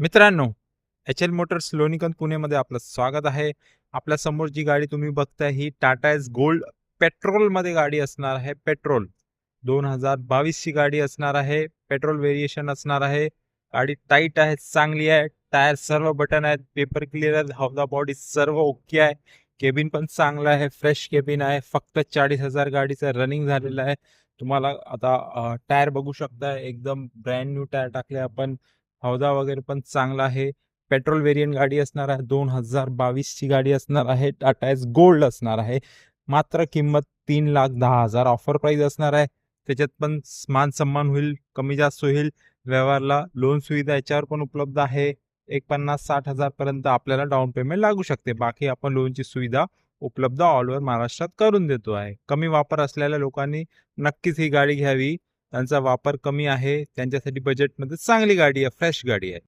मित्रांनो, H L Motors Lonikand पुणेमध्ये आपलं स्वागत आहे. आपल्या समोर जी गाडी तुम्ही बघताय ही टाटा एस गोल्ड पेट्रोलमध्ये गाडी असणार आहे. पेट्रोल 2022 ची गाडी असणार आहे. पेट्रोल व्हेरिएशन असणार आहे. गाडी टाईट आहे, चांगली आहे. टायर सर्व बटन आहेत, पेपर क्लिअर आहे, हौदा बॉडी सर्व ओके आहे. केबिन पण चांगलं आहे, फ्रेश केबिन आहे. फक्त 40,000 गाडीचं रनिंग झालेलं आहे. तुम्हाला आता टायर बघू शकता, एकदम ब्रँड न्यू टायर टाकले आपण. हौदा वगैरे पण चांगला आहे. पेट्रोल वेरियंट गाडी असणार आहे. 2022 ची गाडी असणार आहे. टाटा एस गोल्ड असणार आहे. मात्र किंमत 3,10,000 ऑफर प्राइस असणार आहे. त्याच्यात पण मान सन्मान होईल, कमी जास्त होईल. व्यवहारला लोन सुविधा याच्यावर पण उपलब्ध आहे. 50,000-60,000 पर्यंत आपल्याला डाऊन पेमेंट लागू शकते. बाकी आपण लोनची सुविधा उपलब्ध ऑल ओव्हर महाराष्ट्रात करून देतो आहे. कमी वापर असलेल्या लोकांनी नक्कीच ही गाडी घ्यावी. त्यांचा वापर कमी आहे, त्यांच्यासाठी बजेटमध्ये चांगली गाडी आहे, फ्रेश गाडी आहे.